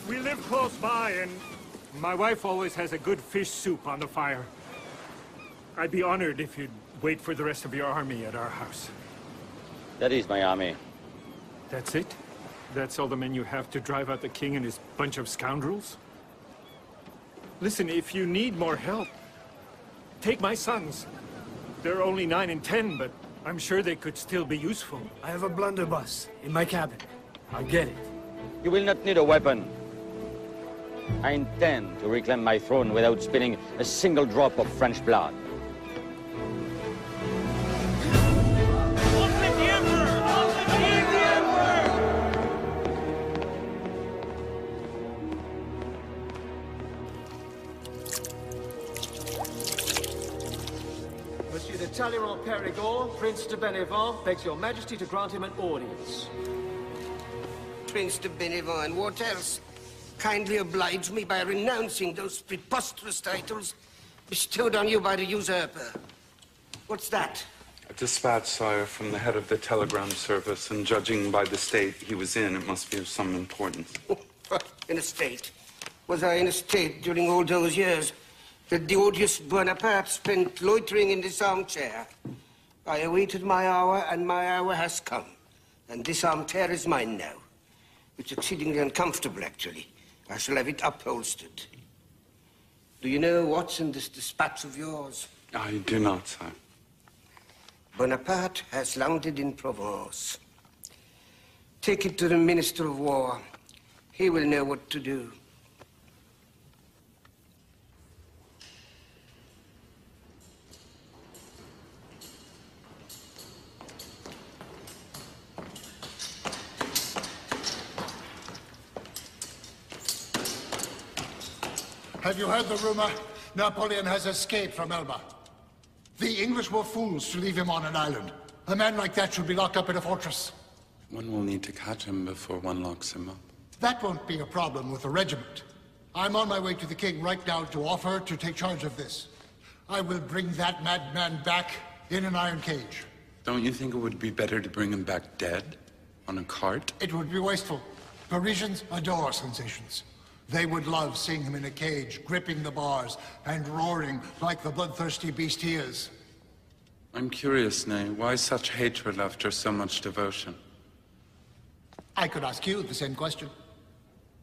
We live close by, and my wife always has a good fish soup on the fire. I'd be honored if you'd wait for the rest of your army at our house. That is my army. That's it? That's all the men you have to drive out the king and his bunch of scoundrels? Listen, if you need more help, take my sons. They're only 9 and 10, but I'm sure they could still be useful. I have a blunderbuss in my cabin. I'll get it. You will not need a weapon. I intend to reclaim my throne without spilling a single drop of French blood. Monsieur de Talleyrand-Périgord, Prince de Bénévent, begs your majesty to grant him an audience. Prince de Bénévent, and what else? Kindly oblige me by renouncing those preposterous titles bestowed on you by the usurper. What's that? A dispatch, sire, from the head of the telegram service, and judging by the state he was in, it must be of some importance. In a state? Was I in a state during all those years that the odious Bonaparte spent loitering in this armchair? I awaited my hour, and my hour has come. And this armchair is mine now. It's exceedingly uncomfortable, actually. I shall have it upholstered. Do you know what's in this dispatch of yours? I do not, sire. Bonaparte has landed in Provence. Take it to the Minister of War. He will know what to do. Have you heard the rumor? Napoleon has escaped from Elba. The English were fools to leave him on an island. A man like that should be locked up in a fortress. One will need to catch him before one locks him up. That won't be a problem with the regiment. I'm on my way to the king right now to offer to take charge of this. I will bring that madman back in an iron cage. Don't you think it would be better to bring him back dead? On a cart? It would be wasteful. Parisians adore sensations. They would love seeing him in a cage, gripping the bars, and roaring like the bloodthirsty beast he is. I'm curious, Nay, why such hatred after so much devotion? I could ask you the same question.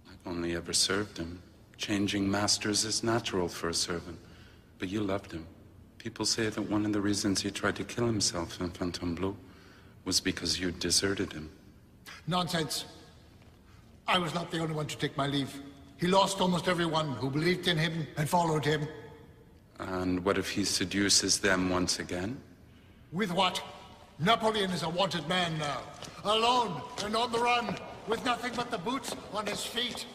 I've only ever served him. Changing masters is natural for a servant. But you loved him. People say that one of the reasons he tried to kill himself in Fontainebleau was because you deserted him. Nonsense. I was not the only one to take my leave. He lost almost everyone who believed in him and followed him. And what if he seduces them once again? With what? Napoleon is a wanted man now. Alone and on the run, with nothing but the boots on his feet.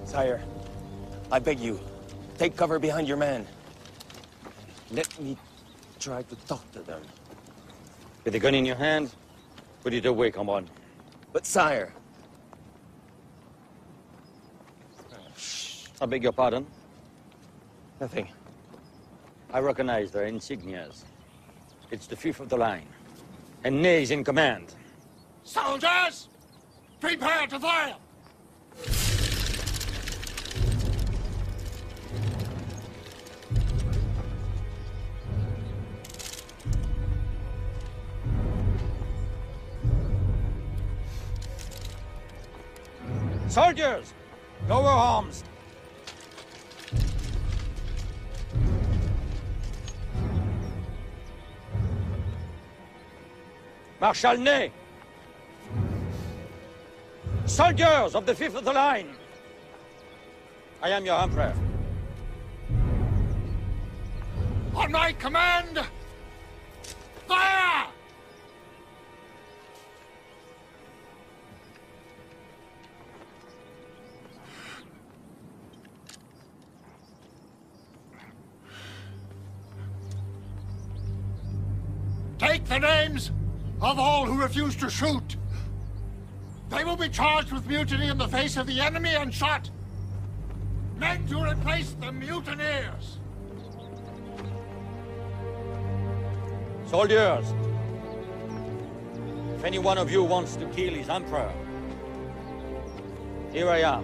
Sire, I beg you, take cover behind your man. Let me try to talk to them. With the gun in your hand, put it away, come on. But sire... I beg your pardon? Nothing. I recognize their insignias. It's the fifth of the line. And Ney's in command. Soldiers! Prepare to fire! Soldiers, lower arms. Marshal Ney. Soldiers of the 5th of the line, I am your emperor. On my command, fire! Take the names of all who refuse to shoot. They will be charged with mutiny in the face of the enemy and shot. Men to replace the mutineers. Soldiers, if any one of you wants to kill his emperor, here I am.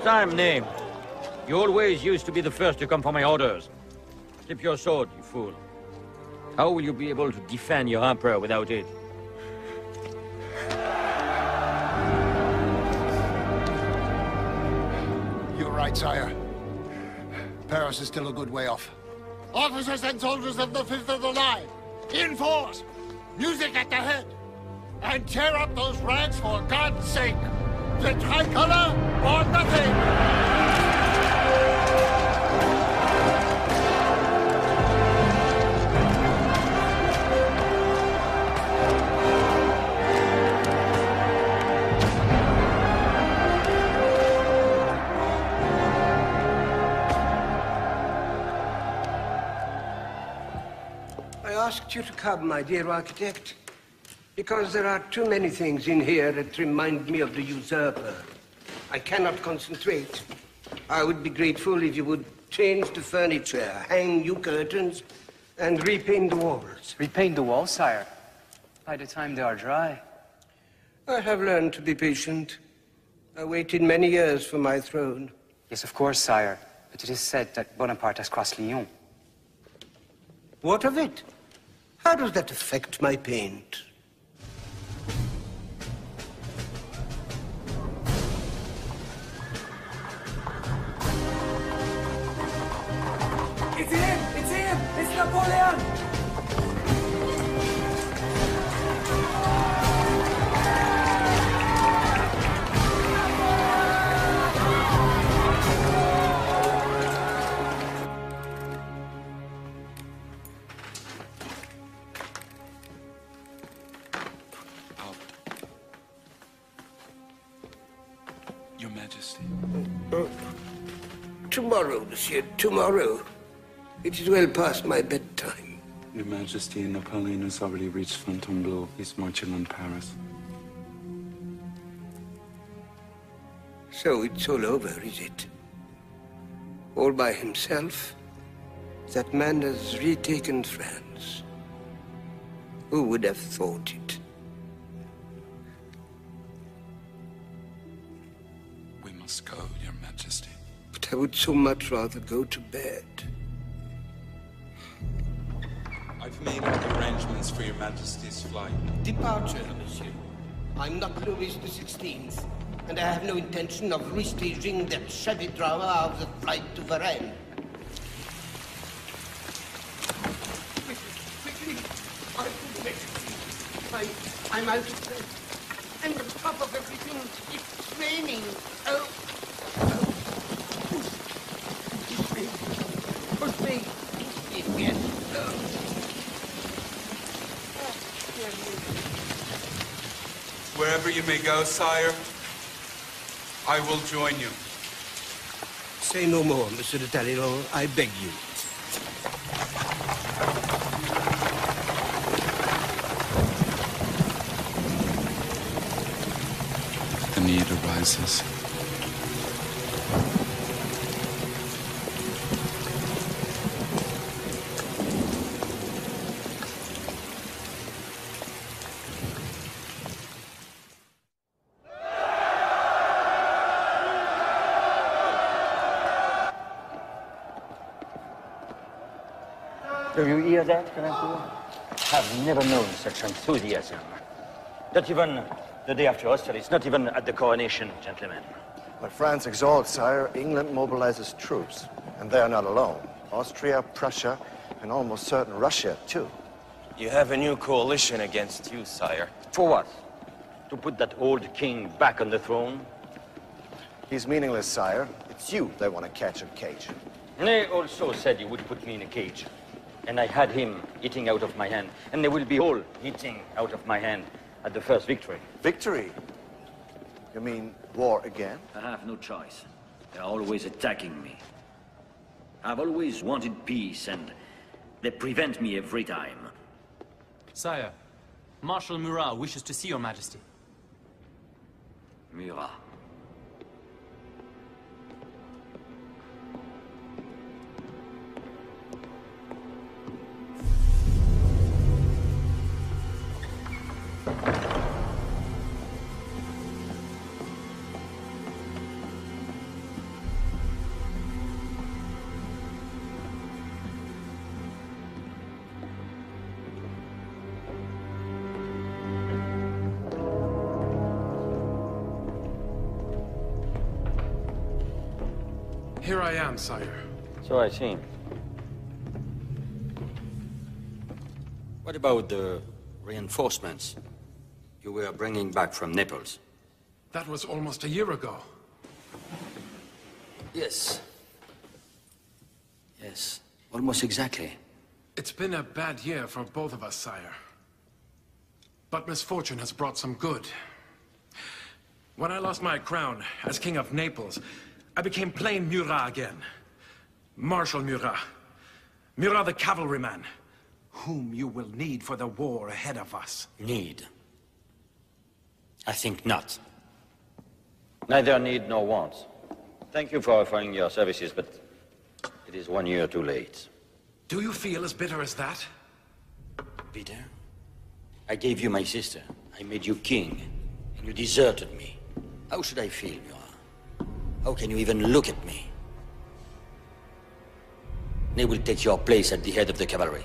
Time, name. You always used to be the first to come for my orders. Slip your sword, you fool. How will you be able to defend your emperor without it? You're right, sire. Paris is still a good way off. Officers and soldiers of the 5th of the line, in force, music at the head, and tear up those ranks for God's sake. The tricolor or nothing! I asked you to come, my dear architect, because there are too many things in here that remind me of the usurper. I cannot concentrate. I would be grateful if you would change the furniture, hang new curtains, and repaint the walls. Repaint the walls, sire? By the time they are dry. I have learned to be patient. I waited many years for my throne. Yes, of course, sire. But it is said that Bonaparte has crossed Lyon. What of it? How does that affect my paint? It's him! It's him! It's Napoleon! Your Majesty. Tomorrow, monsieur, tomorrow. It is well past my bedtime. Your Majesty, Napoleon has already reached Fontainebleau. He's marching on Paris. So it's all over, is it? All by himself? That man has retaken France. Who would have thought it? We must go, Your Majesty. But I would so much rather go to bed. I've made all the arrangements for Your Majesty's flight. Departure, monsieur. I'm not Louis XVI, and I have no intention of restaging that shabby drama of the flight to Varennes. Quickly, I'm out of breath. And on top of everything, it's raining. Oh. Push me. Yes. Wherever you may go, sire, I will join you. Say no more, Monsieur de Talleyrand, I beg you. the need arises. Do you hear that, Carancourt? I've never known such enthusiasm. Not even the day after Austerlitz, not even at the coronation, gentlemen. When France exalts, sire, England mobilizes troops. And they are not alone. Austria, Prussia, and almost certain Russia, too. You have a new coalition against you, sire. For what? To put that old king back on the throne? He's meaningless, sire. It's you they want to catch and cage. Ney also said he would put me in a cage. And I had him eating out of my hand. And they will be all eating out of my hand at the first victory. Victory? You mean war again? I have no choice. They're always attacking me. I've always wanted peace, and they prevent me every time. Sire, Marshal Murat wishes to see your Majesty. Murat. Here I am, sire. So I see. What about the reinforcements you were bringing back from Naples? That was almost a year ago. Yes. Yes, almost exactly. It's been a bad year for both of us, sire. But misfortune has brought some good. When I lost my crown as King of Naples, I became plain Murat again. Marshal Murat. Murat the cavalryman, whom you will need for the war ahead of us. Need? I think not. Neither need nor want. Thank you for offering your services, but it is 1 year too late. Do you feel as bitter as that? Bitter? I gave you my sister. I made you king, and you deserted me. How should I feel, Murat? How can you even look at me? They will take your place at the head of the cavalry.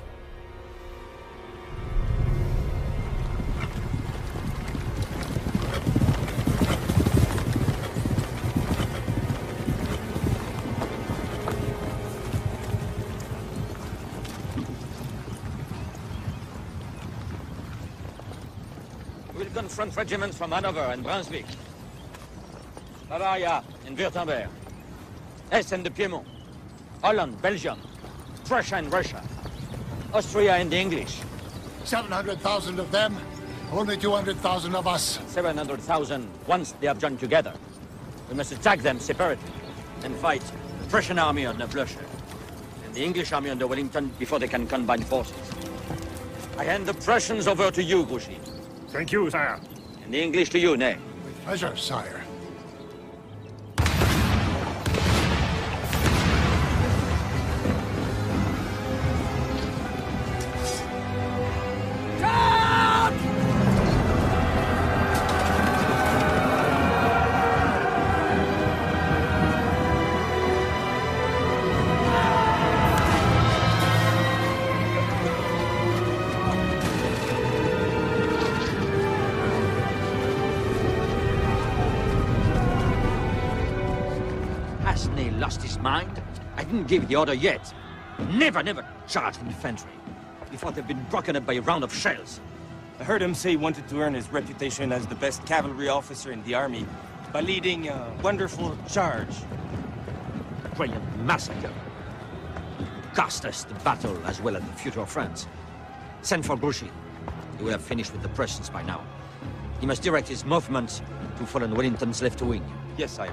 We'll confront regiments from Hanover and Brunswick, Bavaria and Württemberg, Hesse and the Piedmont, Holland, Belgium, Prussia and Russia, Austria and the English. 700,000 of them, only 200,000 of us. 700,000 once they have joined together. We must attack them separately and fight the Prussian army under Blücher and the English army under Wellington before they can combine forces. I hand the Prussians over to you, Grouchy. Thank you, sire. And the English to you, Ney. With pleasure, sire. Lost his mind? I didn't give the order yet. Never, never charge infantry before they've been broken up by a round of shells. I heard him say he wanted to earn his reputation as the best cavalry officer in the army by leading a wonderful charge. Brilliant massacre. Cost us the battle as well as the future of France. Send for Grouchy. He will have finished with the Prussians by now. He must direct his movements to fall on Wellington's left wing. Yes, sire.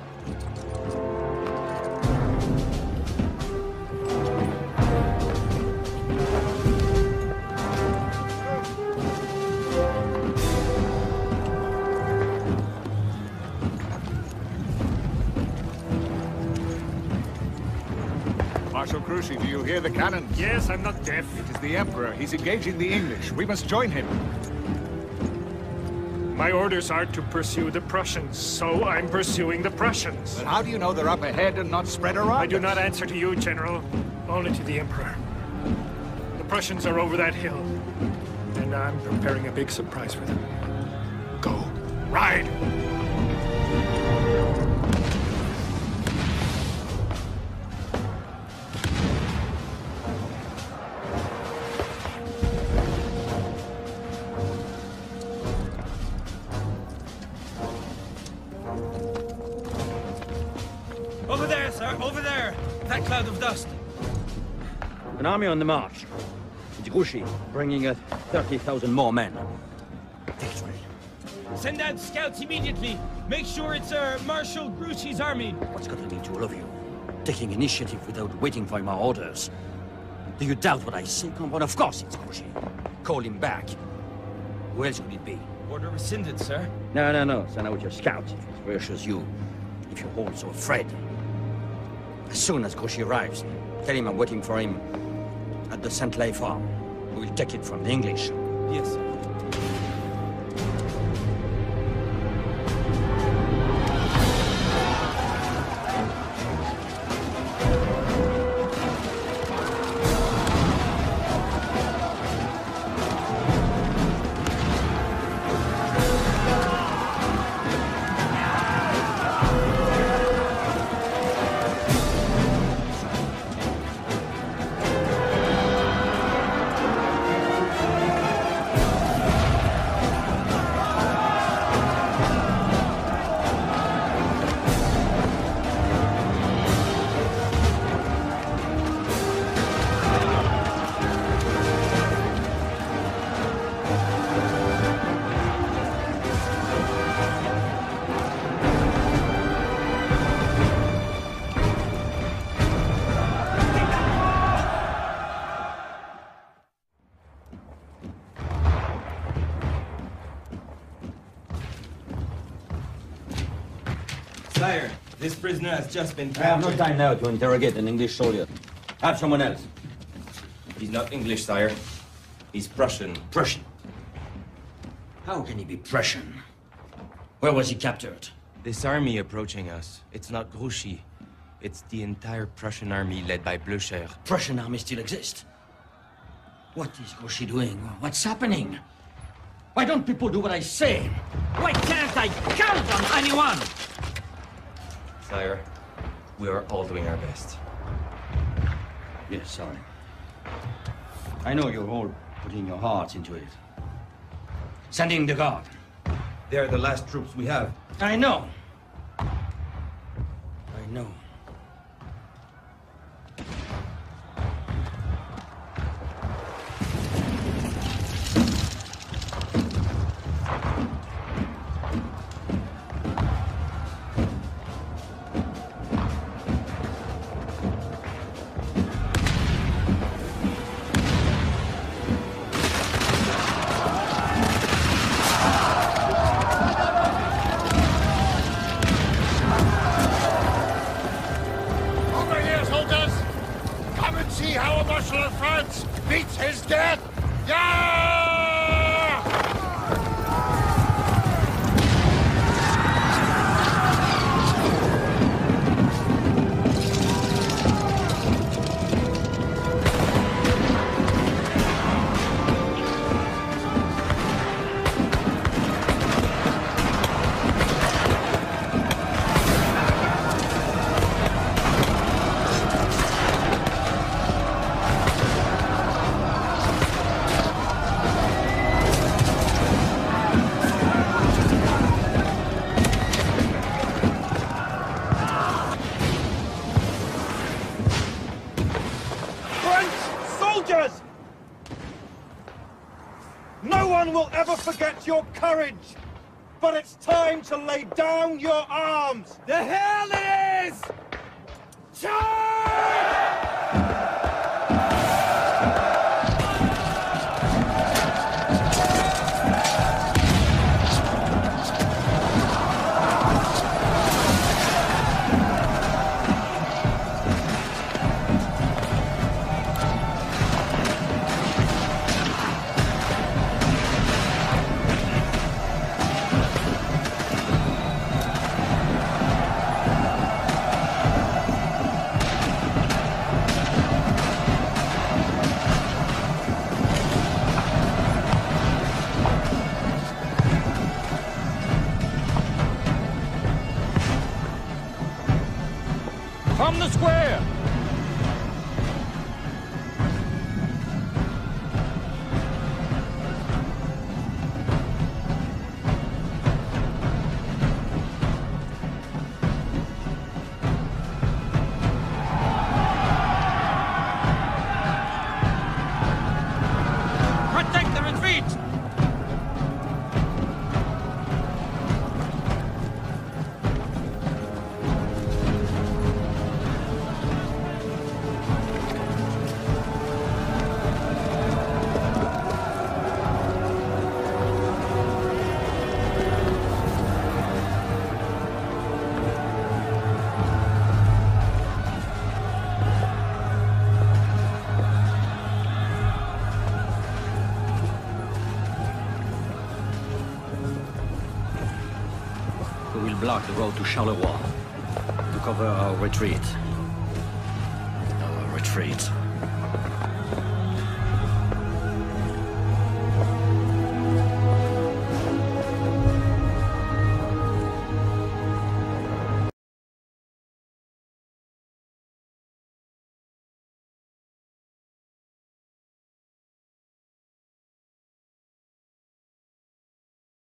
Marshal Grouchy, do you hear the cannons? Yes, I'm not deaf. It is the Emperor. He's engaging the English. We must join him. My orders are to pursue the Prussians, so I'm pursuing the Prussians. But how do you know they're up ahead and not spread around? I do not answer to you, General, only to the Emperor. The Prussians are over that hill, and I'm preparing a big surprise for them. Go. Ride! Over there, sir, over there! That cloud of dust. An army on the march. It's Grouchy, bringing 30,000 more men. Victory. Send out scouts immediately. Make sure it's Marshal Grouchy's army. What's got to lead to all of you? Taking initiative without waiting for my orders. Do you doubt what I say, comrade? Of course it's Grouchy. Call him back. Who else would it be? Order rescinded, sir. No. Send out your scouts if it reassures you. If you're all so afraid. As soon as Grouchy arrives, tell him I'm waiting for him at the Saint-Lay farm. We'll take it from the English. Yes, sir. Sire, this prisoner has just been I have no time now to interrogate an English soldier. Have someone else. He's not English, sire. He's Prussian. Prussian? How can he be Prussian? Where was he captured? This army approaching us, it's not Grouchy. It's the entire Prussian army led by Blücher. Prussian army still exists? What is Grouchy doing? What's happening? Why don't people do what I say? Why can't I count on anyone? Sire, we are all doing our best. Yes, sorry. I know you're all putting your hearts into it. Sending the guard. They're the last troops we have. I know. I know. Forget your courage, but it's time to lay down your arms. The hell it is! Charge! From the square! Block the road to Charleroi to cover our retreat. Our retreat.